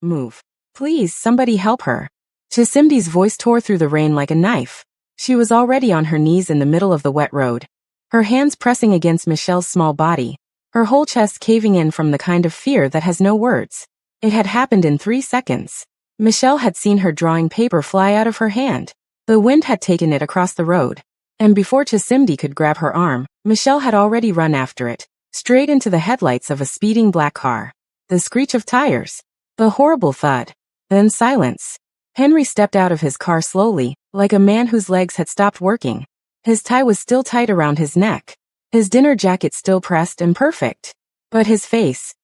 move. Please, somebody help her. Chisimdi's voice tore through the rain like a knife. She was already on her knees in the middle of the wet road, her hands pressing against Michelle's small body, her whole chest caving in from the kind of fear that has no words. It had happened in 3 seconds. Michelle had seen her drawing paper fly out of her hand. The wind had taken it across the road. And before Chisimdi could grab her arm, Michelle had already run after it, straight into the headlights of a speeding black car. The screech of tires. The horrible thud. Then silence. Henry stepped out of his car slowly, like a man whose legs had stopped working. His tie was still tight around his neck. His dinner jacket still pressed and perfect. But his face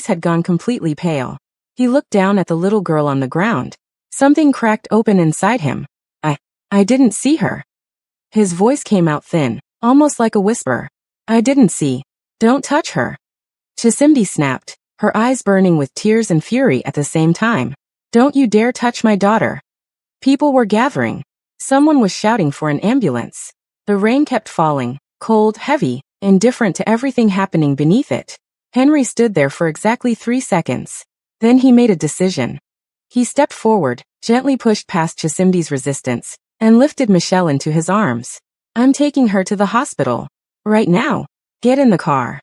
had gone completely pale. He looked down at the little girl on the ground. Something cracked open inside him. I didn't see her. His voice came out thin, almost like a whisper. I didn't see. Don't touch her. Chisimdi snapped, her eyes burning with tears and fury at the same time. Don't you dare touch my daughter. People were gathering. Someone was shouting for an ambulance. The rain kept falling, cold, heavy, indifferent to everything happening beneath it. Henry stood there for exactly 3 seconds. Then he made a decision. He stepped forward, gently pushed past Chisimdi's resistance, and lifted Michelle into his arms. I'm taking her to the hospital. Right now. Get in the car.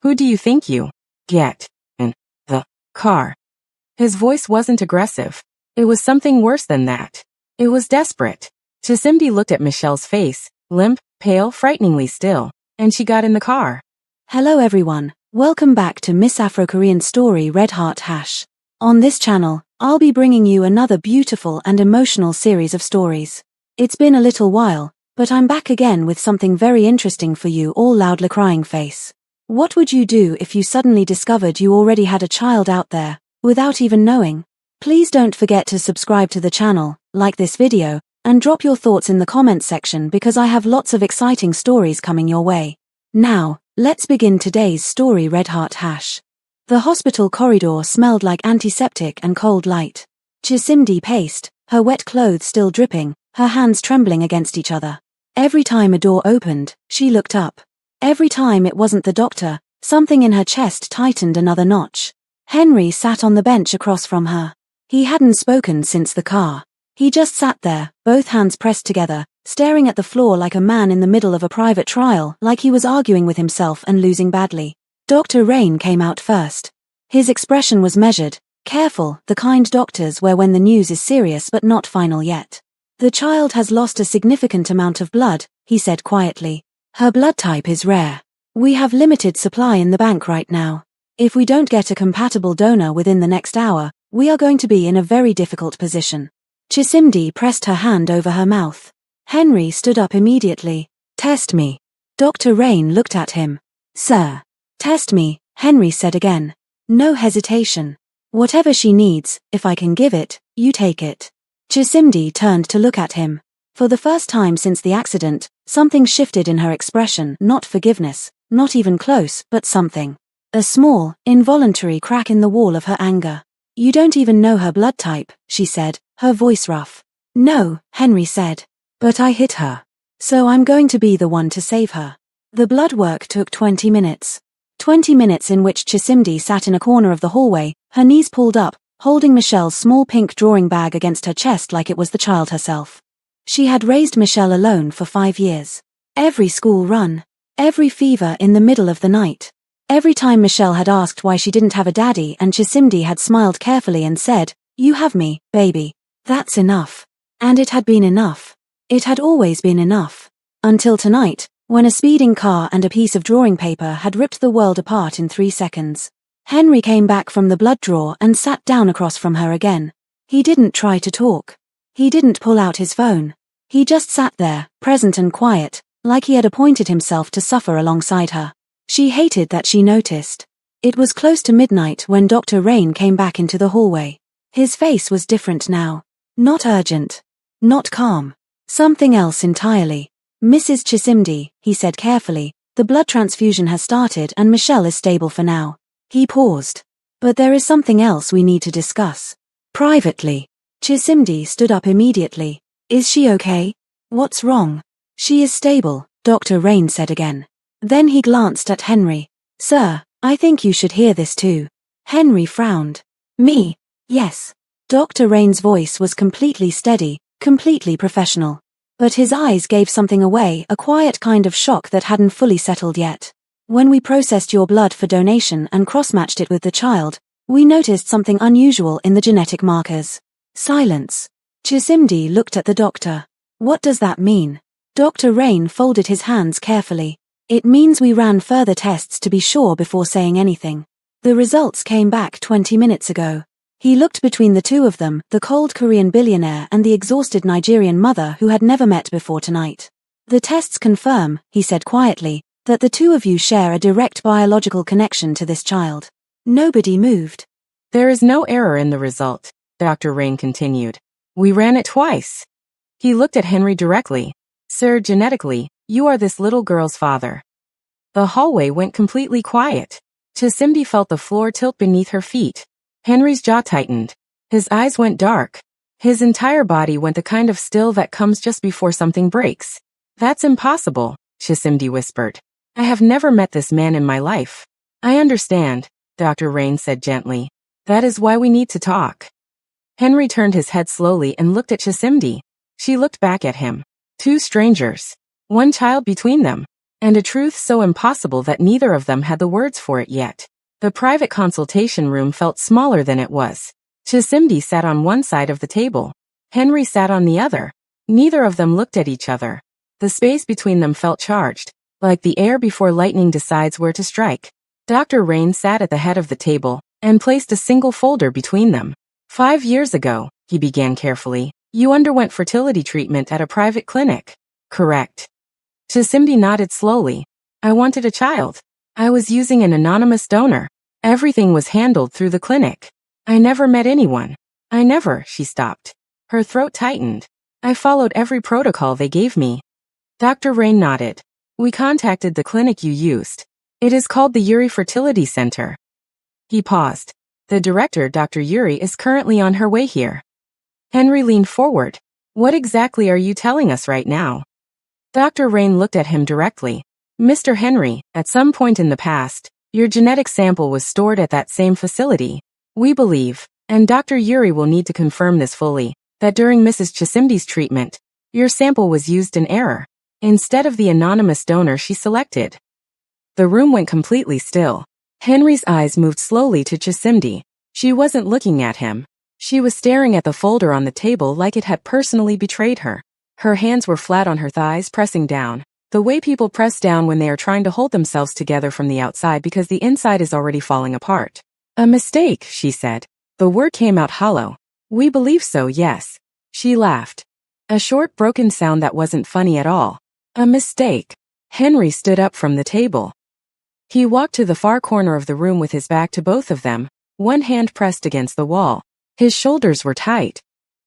Who do you think you? Get in the car. His voice wasn't aggressive. It was something worse than that. It was desperate. Chisimdi looked at Michelle's face, limp, pale, frighteningly still, and she got in the car. Hello everyone, welcome back to Miss Afro-Korean story Red Heart Hash. On this channel, I'll be bringing you another beautiful and emotional series of stories. It's been a little while, but I'm back again with something very interesting for you all loudly crying face. What would you do if you suddenly discovered you already had a child out there, without even knowing? Please don't forget to subscribe to the channel, like this video, and drop your thoughts in the comments section because I have lots of exciting stories coming your way. Now, let's begin today's story Red Heart Hash. The hospital corridor smelled like antiseptic and cold light. Chisimdi paced, her wet clothes still dripping, her hands trembling against each other. Every time a door opened, she looked up. Every time it wasn't the doctor, something in her chest tightened another notch. Henry sat on the bench across from her. He hadn't spoken since the car. He just sat there, both hands pressed together, staring at the floor like a man in the middle of a private trial, like he was arguing with himself and losing badly. Dr. Rain came out first. His expression was measured, careful, the kind doctors wear when the news is serious but not final yet. The child has lost a significant amount of blood, he said quietly. Her blood type is rare. We have limited supply in the bank right now. If we don't get a compatible donor within the next hour, we are going to be in a very difficult position. Chisimdi pressed her hand over her mouth. Henry stood up immediately. Test me. Dr. Rain looked at him. Sir. Test me, Henry said again. No hesitation. Whatever she needs, if I can give it, you take it. Chisimdi turned to look at him. For the first time since the accident, something shifted in her expression, not forgiveness, not even close, but something. A small, involuntary crack in the wall of her anger. You don't even know her blood type, she said, her voice rough. No, Henry said. But I hit her. So I'm going to be the one to save her. The blood work took 20 minutes. 20 minutes in which Chisimdi sat in a corner of the hallway, her knees pulled up, holding Michelle's small pink drawing bag against her chest like it was the child herself. She had raised Michelle alone for 5 years. Every school run. Every fever in the middle of the night. Every time Michelle had asked why she didn't have a daddy and Chisimdi had smiled carefully and said, You have me, baby. That's enough. And it had been enough. It had always been enough. Until tonight, when a speeding car and a piece of drawing paper had ripped the world apart in 3 seconds. Henry came back from the blood draw and sat down across from her again. He didn't try to talk. He didn't pull out his phone. He just sat there, present and quiet, like he had appointed himself to suffer alongside her. She hated that she noticed. It was close to midnight when Dr. Rain came back into the hallway. His face was different now. Not urgent. Not calm. Something else entirely. Mrs. Chisimdi, he said carefully, the blood transfusion has started and Michelle is stable for now. He paused. But there is something else we need to discuss. Privately. Chisimdi stood up immediately. Is she okay? What's wrong? She is stable, Dr. Rain said again. Then he glanced at Henry. Sir, I think you should hear this too. Henry frowned. Me? Yes. Dr. Rain's voice was completely steady, completely professional. But his eyes gave something away, a quiet kind of shock that hadn't fully settled yet. When we processed your blood for donation and cross-matched it with the child, we noticed something unusual in the genetic markers. Silence. Chisimdi looked at the doctor. What does that mean? Dr. Rain folded his hands carefully. It means we ran further tests to be sure before saying anything. The results came back 20 minutes ago. He looked between the two of them, the cold Korean billionaire and the exhausted Nigerian mother who had never met before tonight. The tests confirm, he said quietly, that the two of you share a direct biological connection to this child. Nobody moved. There is no error in the result, Dr. Rain continued. We ran it twice. He looked at Henry directly. Sir, genetically, you are this little girl's father. The hallway went completely quiet. Chisimdi felt the floor tilt beneath her feet. Henry's jaw tightened. His eyes went dark. His entire body went the kind of still that comes just before something breaks. That's impossible, Chisimdi whispered. I have never met this man in my life. I understand, Dr. Rain said gently. That is why we need to talk. Henry turned his head slowly and looked at Chisimdi. She looked back at him. Two strangers. One child between them. And a truth so impossible that neither of them had the words for it yet. The private consultation room felt smaller than it was. Chisimdi sat on one side of the table. Henry sat on the other. Neither of them looked at each other. The space between them felt charged, like the air before lightning decides where to strike. Dr. Rain sat at the head of the table and placed a single folder between them. 5 years ago, he began carefully, you underwent fertility treatment at a private clinic. Correct. Chisimdi nodded slowly. I wanted a child. I was using an anonymous donor. Everything was handled through the clinic. I never met anyone. She stopped. Her throat tightened. I followed every protocol they gave me. Dr. Rain nodded. We contacted the clinic you used. It is called the Yuri Fertility Center. He paused. The director, Dr. Yuri, is currently on her way here. Henry leaned forward. What exactly are you telling us right now? Dr. Rain looked at him directly. Mr. Henry, at some point in the past, your genetic sample was stored at that same facility. We believe, and Dr. Yuri will need to confirm this fully, that during Mrs. Chisimdi's treatment, your sample was used in error, instead of the anonymous donor she selected. The room went completely still. Henry's eyes moved slowly to Chisimdi. She wasn't looking at him. She was staring at the folder on the table like it had personally betrayed her. Her hands were flat on her thighs, pressing down. The way people press down when they are trying to hold themselves together from the outside because the inside is already falling apart. A mistake, she said. The word came out hollow. We believe so, yes. She laughed. A short, broken sound that wasn't funny at all. A mistake. Henry stood up from the table. He walked to the far corner of the room with his back to both of them, one hand pressed against the wall. His shoulders were tight.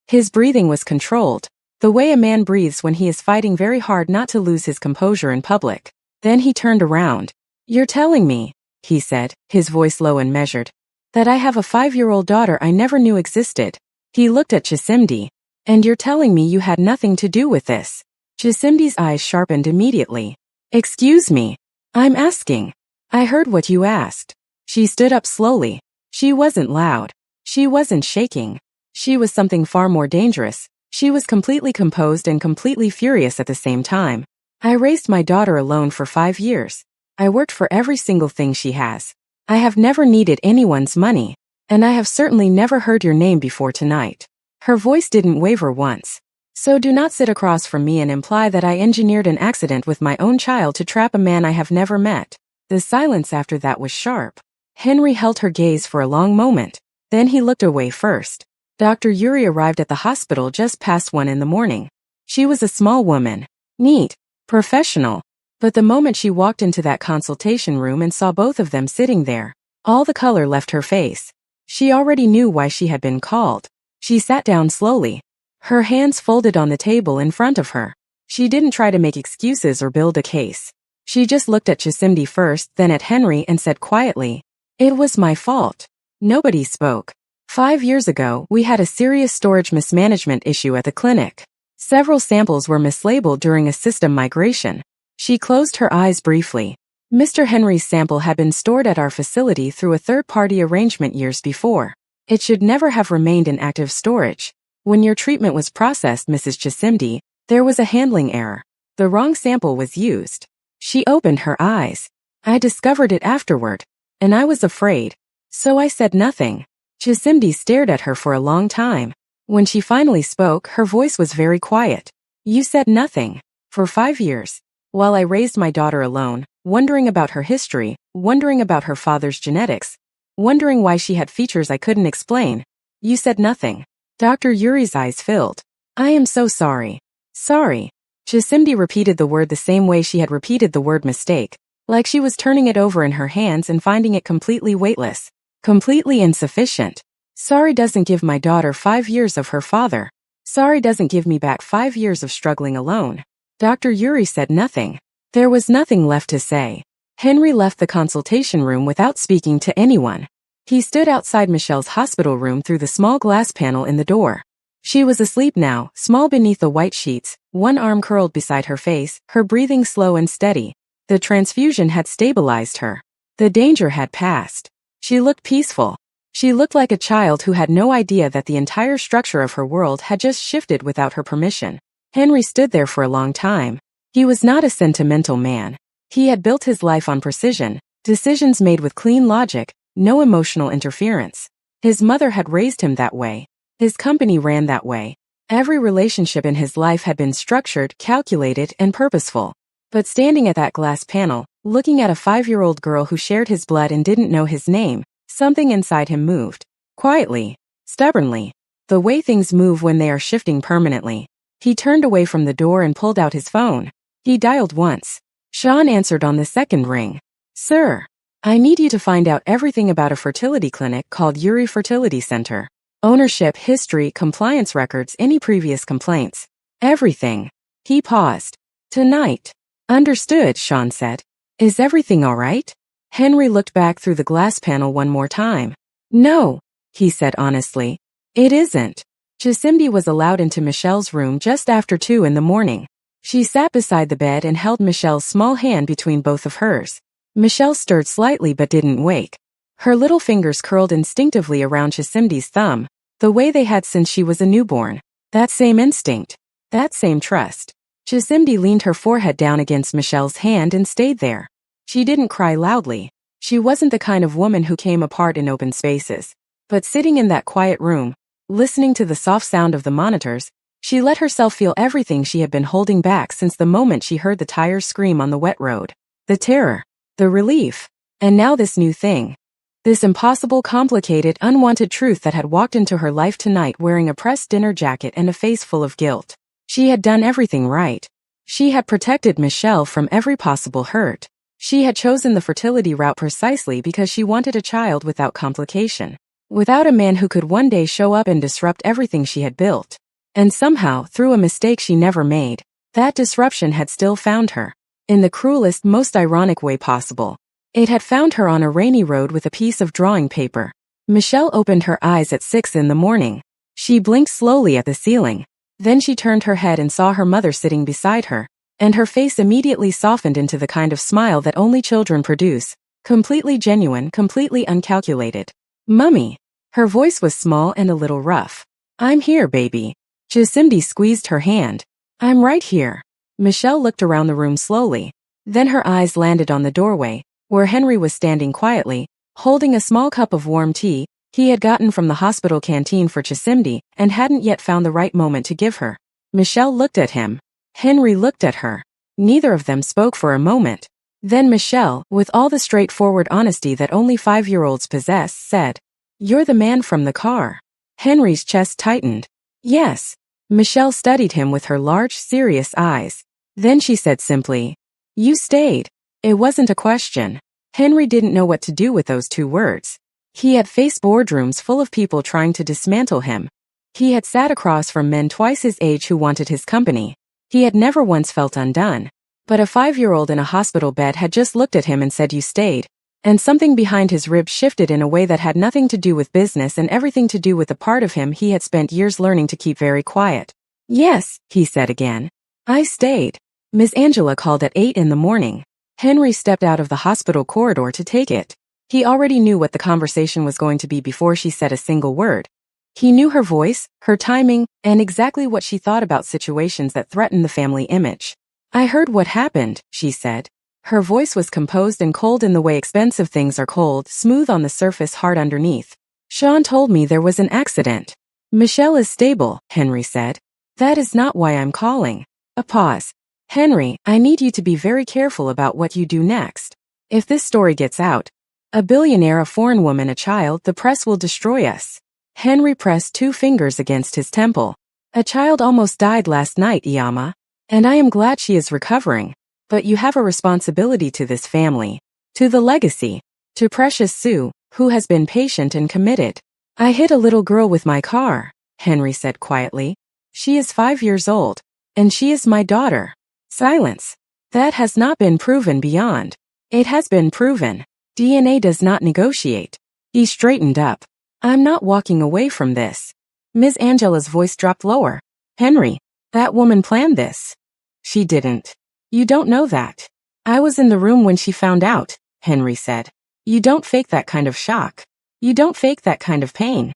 His breathing was controlled. The way a man breathes when he is fighting very hard not to lose his composure in public. Then he turned around. You're telling me, he said, his voice low and measured, that I have a 5-year-old daughter I never knew existed. He looked at Chisimdi. And you're telling me you had nothing to do with this. Chisimdi's eyes sharpened immediately. Excuse me. I'm asking. I heard what you asked. She stood up slowly. She wasn't loud. She wasn't shaking. She was something far more dangerous. She was completely composed and completely furious at the same time. I raised my daughter alone for 5 years. I worked for every single thing she has. I have never needed anyone's money. And I have certainly never heard your name before tonight. Her voice didn't waver once. So do not sit across from me and imply that I engineered an accident with my own child to trap a man I have never met. The silence after that was sharp. Henry held her gaze for a long moment. Then he looked away first. Dr. Yuri arrived at the hospital just past 1 in the morning. She was a small woman. Neat. Professional. But the moment she walked into that consultation room and saw both of them sitting there, all the color left her face. She already knew why she had been called. She sat down slowly. Her hands folded on the table in front of her. She didn't try to make excuses or build a case. She just looked at Chisimdi first, then at Henry and said quietly, It was my fault. Nobody spoke. 5 years ago, we had a serious storage mismanagement issue at the clinic. Several samples were mislabeled during a system migration. She closed her eyes briefly. Mr. Henry's sample had been stored at our facility through a third-party arrangement years before. It should never have remained in active storage. When your treatment was processed, Mrs. Chisimdi, there was a handling error. The wrong sample was used. She opened her eyes. I discovered it afterward, and I was afraid. So I said nothing. Chisimdi stared at her for a long time. When she finally spoke, her voice was very quiet. You said nothing. For 5 years. While I raised my daughter alone, wondering about her history, wondering about her father's genetics, wondering why she had features I couldn't explain. You said nothing. Dr. Yuri's eyes filled. I am so sorry. Sorry. Chisimdi repeated the word the same way she had repeated the word mistake, like she was turning it over in her hands and finding it completely weightless, completely insufficient. Sorry doesn't give my daughter 5 years of her father. Sorry doesn't give me back 5 years of struggling alone. Dr. Yuri said nothing. There was nothing left to say. Henry left the consultation room without speaking to anyone. He stood outside Michelle's hospital room through the small glass panel in the door. She was asleep now, small beneath the white sheets, one arm curled beside her face, her breathing slow and steady. The transfusion had stabilized her. The danger had passed. She looked peaceful. She looked like a child who had no idea that the entire structure of her world had just shifted without her permission. Henry stood there for a long time. He was not a sentimental man. He had built his life on precision, decisions made with clean logic, no emotional interference. His mother had raised him that way. His company ran that way. Every relationship in his life had been structured, calculated, and purposeful. But standing at that glass panel, looking at a 5-year-old girl who shared his blood and didn't know his name, something inside him moved. Quietly, stubbornly. The way things move when they are shifting permanently. He turned away from the door and pulled out his phone. He dialed once. Sean answered on the second ring. Sir, I need you to find out everything about a fertility clinic called Yuri Fertility Center. Ownership, history, compliance records, any previous complaints. Everything. He paused. Tonight. Understood, Sean said. Is everything all right? Henry looked back through the glass panel one more time. No, he said honestly. It isn't. Chisimdi was allowed into Michelle's room just after 2 in the morning. She sat beside the bed and held Michelle's small hand between both of hers. Michelle stirred slightly but didn't wake. Her little fingers curled instinctively around Chisimdi's thumb, the way they had since she was a newborn. That same instinct. That same trust. Chisimdi leaned her forehead down against Michelle's hand and stayed there. She didn't cry loudly. She wasn't the kind of woman who came apart in open spaces. But sitting in that quiet room, listening to the soft sound of the monitors, she let herself feel everything she had been holding back since the moment she heard the tires scream on the wet road. The terror. The relief. And now this new thing. This impossible, complicated, unwanted truth that had walked into her life tonight wearing a pressed dinner jacket and a face full of guilt. She had done everything right. She had protected Michelle from every possible hurt. She had chosen the fertility route precisely because she wanted a child without complication. Without a man who could one day show up and disrupt everything she had built. And somehow, through a mistake she never made, that disruption had still found her. In the cruelest, most ironic way possible. It had found her on a rainy road with a piece of drawing paper. Michelle opened her eyes at 6 in the morning. She blinked slowly at the ceiling. Then she turned her head and saw her mother sitting beside her, and her face immediately softened into the kind of smile that only children produce. Completely genuine, completely uncalculated. Mummy. Her voice was small and a little rough. I'm here, baby. Chisimdi squeezed her hand. I'm right here. Michelle looked around the room slowly. Then her eyes landed on the doorway, where Henry was standing quietly, holding a small cup of warm tea he had gotten from the hospital canteen for Chisimdi and hadn't yet found the right moment to give her. Michelle looked at him. Henry looked at her. Neither of them spoke for a moment. Then Michelle, with all the straightforward honesty that only 5-year-olds possess, said, You're the man from the car. Henry's chest tightened. Yes. Michelle studied him with her large, serious eyes. Then she said simply, You stayed. It wasn't a question. Henry didn't know what to do with those 2 words. He had faced boardrooms full of people trying to dismantle him. He had sat across from men twice his age who wanted his company. He had never once felt undone. But a 5-year-old in a hospital bed had just looked at him and said you stayed. And something behind his ribs shifted in a way that had nothing to do with business and everything to do with the part of him he had spent years learning to keep very quiet. Yes, he said again. I stayed. Miss Angela called at 8 in the morning. Henry stepped out of the hospital corridor to take it. He already knew what the conversation was going to be before she said a single word. He knew her voice, her timing, and exactly what she thought about situations that threatened the family image. I heard what happened, she said. Her voice was composed and cold in the way expensive things are cold, smooth on the surface, hard underneath. Sean told me there was an accident. Michelle is stable, Henry said. That is not why I'm calling. A pause. Henry, I need you to be very careful about what you do next. If this story gets out, a billionaire, a foreign woman, a child, the press will destroy us. Henry pressed 2 fingers against his temple. A child almost died last night, Iyama. And I am glad she is recovering. But you have a responsibility to this family. To the legacy. To Precious Sue, who has been patient and committed. I hit a little girl with my car, Henry said quietly. She is 5 years old. And she is my daughter. Silence. That has not been proven beyond. It has been proven. DNA does not negotiate. He straightened up. I'm not walking away from this. Ms. Angela's voice dropped lower. Henry, that woman planned this. She didn't. You don't know that. I was in the room when she found out, Henry said. You don't fake that kind of shock. You don't fake that kind of pain.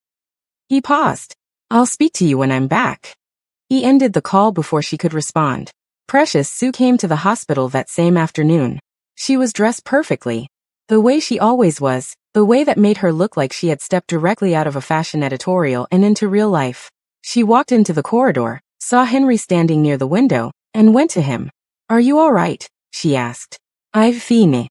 He paused. I'll speak to you when I'm back. He ended the call before she could respond. Precious Sue came to the hospital that same afternoon. She was dressed perfectly. The way she always was, the way that made her look like she had stepped directly out of a fashion editorial and into real life. She walked into the corridor, saw Henry standing near the window, and went to him. Are you all right? She asked. I've fine.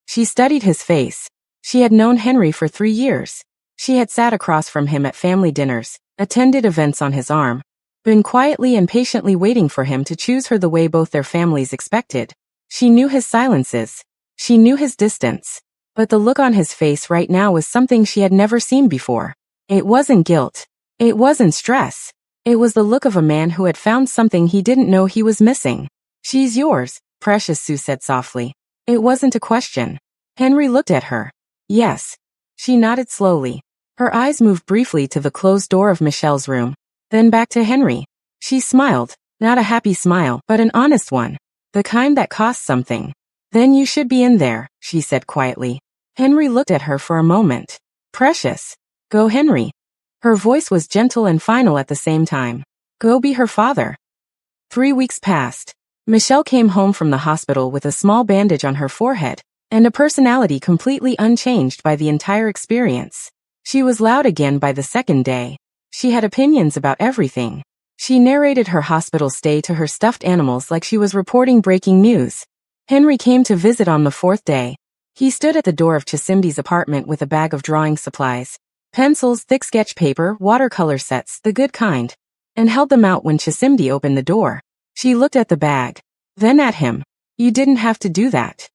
She studied his face. She had known Henry for 3 years. She had sat across from him at family dinners, attended events on his arm, been quietly and patiently waiting for him to choose her the way both their families expected. She knew his silences. She knew his distance. But the look on his face right now was something she had never seen before. It wasn't guilt. It wasn't stress. It was the look of a man who had found something he didn't know he was missing. She's yours, Precious Sue said softly. It wasn't a question. Henry looked at her. Yes. She nodded slowly. Her eyes moved briefly to the closed door of Michelle's room, then back to Henry. She smiled, not a happy smile, but an honest one. The kind that costs something. Then you should be in there, she said quietly. Henry looked at her for a moment. Precious. Go, Henry. Her voice was gentle and final at the same time. Go be her father. 3 weeks passed. Michelle came home from the hospital with a small bandage on her forehead, and a personality completely unchanged by the entire experience. She was loud again by the second day. She had opinions about everything. She narrated her hospital stay to her stuffed animals like she was reporting breaking news. Henry came to visit on the 4th day. He stood at the door of Chisimdi's apartment with a bag of drawing supplies, pencils, thick sketch paper, watercolor sets, the good kind, and held them out when Chisimdi opened the door. She looked at the bag, then at him. You didn't have to do that.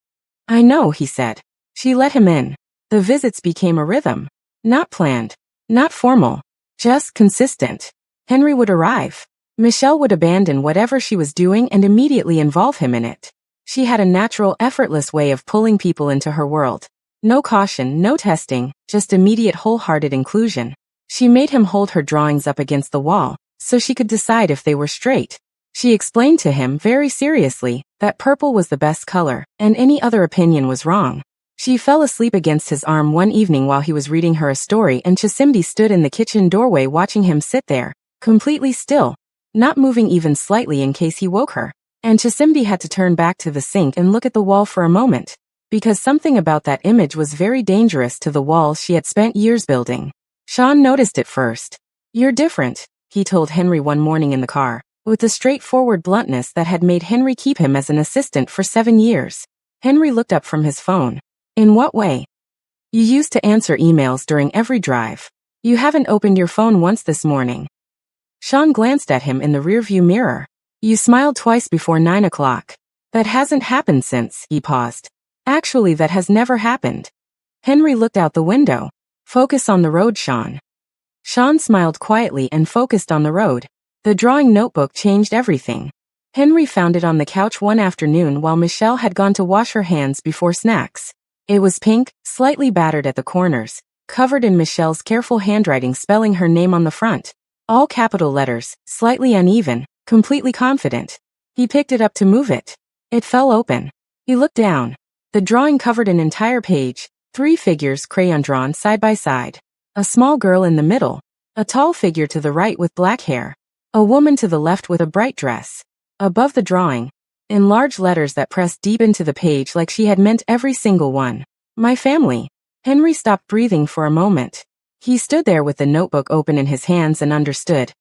I know, he said. She let him in. The visits became a rhythm. Not planned. Not formal. Just consistent. Henry would arrive. Michelle would abandon whatever she was doing and immediately involve him in it. She had a natural, effortless way of pulling people into her world. No caution, no testing, just immediate wholehearted inclusion. She made him hold her drawings up against the wall, so she could decide if they were straight. She explained to him very seriously that purple was the best color, and any other opinion was wrong. She fell asleep against his arm one evening while he was reading her a story, and Chisimdi stood in the kitchen doorway watching him sit there, completely still, not moving even slightly in case he woke her. And Chisimdi had to turn back to the sink and look at the wall for a moment, because something about that image was very dangerous to the wall she had spent years building. Sean noticed it first. You're different, he told Henry one morning in the car, with the straightforward bluntness that had made Henry keep him as an assistant for 7 years. Henry looked up from his phone. In what way? You used to answer emails during every drive. You haven't opened your phone once this morning. Sean glanced at him in the rearview mirror. You smiled twice before 9 o'clock. That hasn't happened since, he paused. Actually, that has never happened. Henry looked out the window. Focus on the road, Sean. Sean smiled quietly and focused on the road. The drawing notebook changed everything. Henry found it on the couch one afternoon while Michelle had gone to wash her hands before snacks. It was pink, slightly battered at the corners, covered in Michelle's careful handwriting spelling her name on the front. All capital letters, slightly uneven, completely confident. He picked it up to move it. It fell open. He looked down. The drawing covered an entire page, 3 figures crayon-drawn side by side. A small girl in the middle. A tall figure to the right with black hair. A woman to the left with a bright dress. Above the drawing, in large letters that pressed deep into the page like she had meant every single one. My family. Henry stopped breathing for a moment. He stood there with the notebook open in his hands and understood.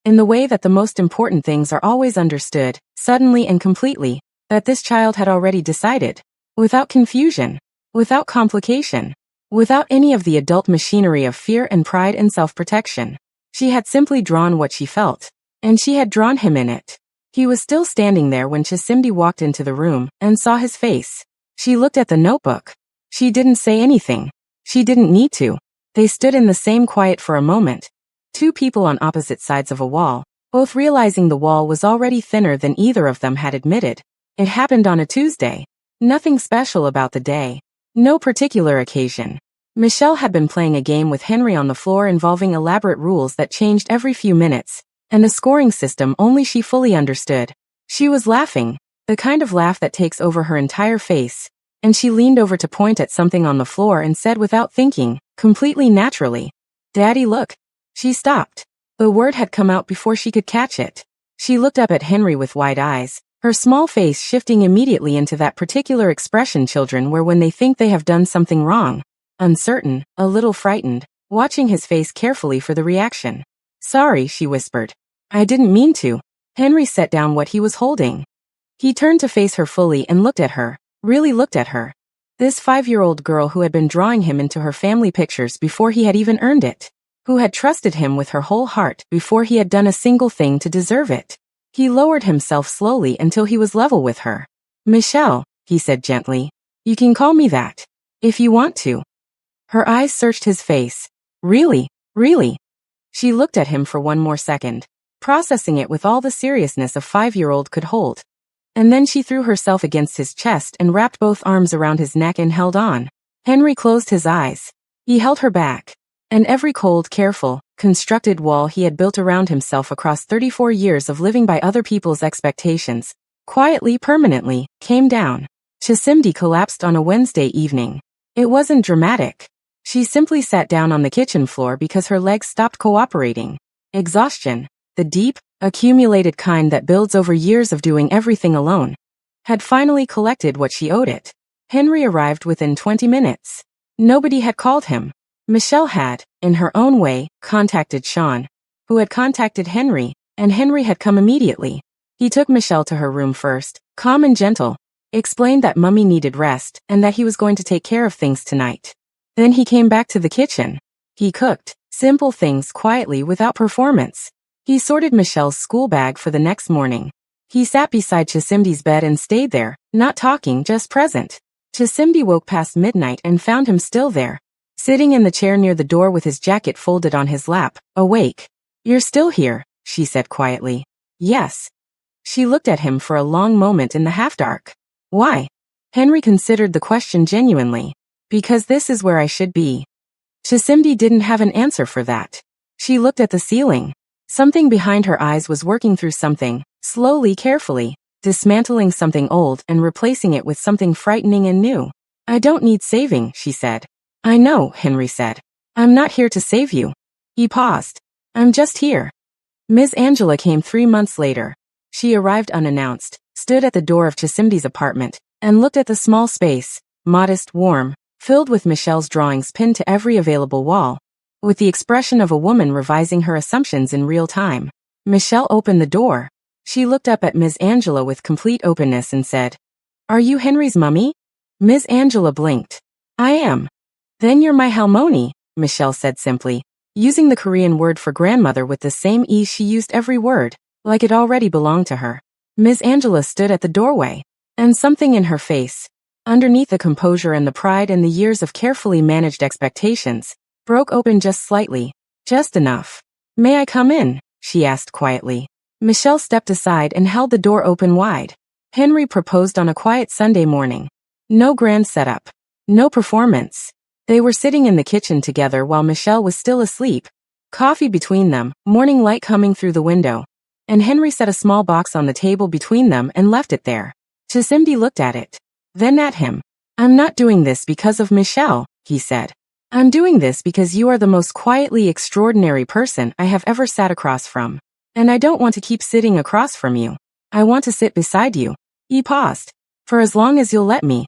In the way that the most important things are always understood, suddenly and completely, that this child had already decided. Without confusion. Without complication. Without any of the adult machinery of fear and pride and self-protection. She had simply drawn what she felt. And she had drawn him in it. He was still standing there when Chisimdi walked into the room and saw his face. She looked at the notebook. She didn't say anything. She didn't need to. They stood in the same quiet for a moment. 2 people on opposite sides of a wall, both realizing the wall was already thinner than either of them had admitted. It happened on a Tuesday. Nothing special about the day. No particular occasion. Michelle had been playing a game with Henry on the floor involving elaborate rules that changed every few minutes, and a scoring system only she fully understood. She was laughing, the kind of laugh that takes over her entire face, and she leaned over to point at something on the floor and said without thinking, completely naturally, "Daddy, look." She stopped. The word had come out before she could catch it. She looked up at Henry with wide eyes, her small face shifting immediately into that particular expression children wear when they think they have done something wrong. Uncertain, a little frightened, watching his face carefully for the reaction. "Sorry," she whispered. "I didn't mean to." Henry set down what he was holding. He turned to face her fully and looked at her, really looked at her. This 5-year-old girl who had been drawing him into her family pictures before he had even earned it. Who had trusted him with her whole heart before he had done a single thing to deserve it. He lowered himself slowly until he was level with her. "Michelle," he said gently. "You can call me that. If you want to." Her eyes searched his face. "Really? Really?" She looked at him for one more second, processing it with all the seriousness a 5-year-old could hold. And then she threw herself against his chest and wrapped both arms around his neck and held on. Henry closed his eyes. He held her back. And every cold, careful, constructed wall he had built around himself across 34 years of living by other people's expectations, quietly, permanently, came down. Chisimdi collapsed on a Wednesday evening. It wasn't dramatic. She simply sat down on the kitchen floor because her legs stopped cooperating. Exhaustion, the deep, accumulated kind that builds over years of doing everything alone, had finally collected what she owed it. Henry arrived within 20 minutes. Nobody had called him. Michelle had, in her own way, contacted Sean, who had contacted Henry, and Henry had come immediately. He took Michelle to her room first, calm and gentle, explained that Mummy needed rest and that he was going to take care of things tonight. Then he came back to the kitchen. He cooked, simple things quietly without performance. He sorted Michelle's school bag for the next morning. He sat beside Chisimdi's bed and stayed there, not talking, just present. Chisimdi woke past midnight and found him still there, sitting in the chair near the door with his jacket folded on his lap, awake. "You're still here," she said quietly. "Yes." She looked at him for a long moment in the half-dark. "Why?" Henry considered the question genuinely. "Because this is where I should be." Chisimdi didn't have an answer for that. She looked at the ceiling. Something behind her eyes was working through something, slowly, carefully, dismantling something old and replacing it with something frightening and new. "I don't need saving," she said. "I know," Henry said. "I'm not here to save you." He paused. "I'm just here." Ms. Angela came 3 months later. She arrived unannounced, stood at the door of Chisimdi's apartment, and looked at the small space, modest, warm, filled with Michelle's drawings pinned to every available wall, with the expression of a woman revising her assumptions in real time. Michelle opened the door. She looked up at Ms. Angela with complete openness and said, "Are you Henry's mummy?" Ms. Angela blinked. "I am." "Then you're my Halmoni," Michelle said simply, using the Korean word for grandmother with the same ease she used every word, like it already belonged to her. Ms. Angela stood at the doorway, and something in her face, underneath the composure and the pride and the years of carefully managed expectations, broke open just slightly, just enough. "May I come in?" she asked quietly. Michelle stepped aside and held the door open wide. Henry proposed on a quiet Sunday morning. No grand setup. No performance. They were sitting in the kitchen together while Michelle was still asleep. Coffee between them, morning light coming through the window. And Henry set a small box on the table between them and left it there. Chisimdi looked at it. Then at him. "I'm not doing this because of Michelle," he said. I'm doing this because you are the most quietly extraordinary person I have ever sat across from. And I don't want to keep sitting across from you. I want to sit beside you. He paused. For as long as you'll let me.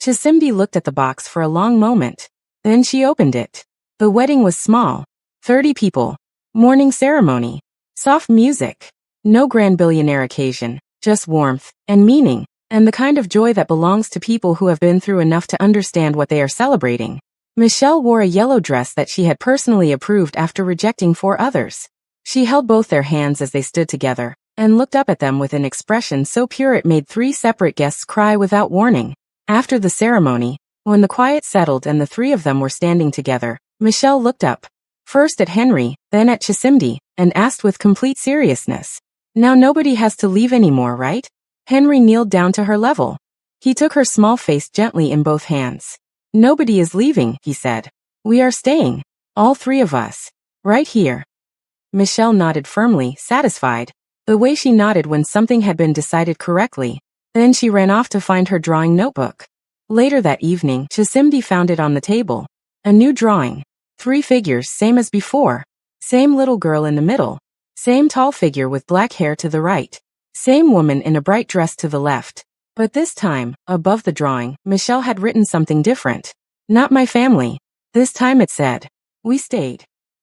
Chisimdi looked at the box for a long moment. Then she opened it. The wedding was small. 30 people. Morning ceremony. Soft music. No grand billionaire occasion. Just warmth and meaning. And the kind of joy that belongs to people who have been through enough to understand what they are celebrating. Michelle wore a yellow dress that she had personally approved after rejecting 4 others. She held both their hands as they stood together, and looked up at them with an expression so pure it made 3 separate guests cry without warning. After the ceremony, when the quiet settled and the 3 of them were standing together, Michelle looked up, first at Henry, then at Chisimdi, and asked with complete seriousness. Now nobody has to leave anymore, right? Henry kneeled down to her level. He took her small face gently in both hands. Nobody is leaving, he said. We are staying. All 3 of us. Right here. Michelle nodded firmly, satisfied. The way she nodded when something had been decided correctly. Then she ran off to find her drawing notebook. Later that evening, Chisimdi found it on the table. A new drawing. 3 figures, same as before. Same little girl in the middle. Same tall figure with black hair to the right. Same woman in a bright dress to the left. But this time, above the drawing, Michelle had written something different. Not my family. This time it said, we stayed.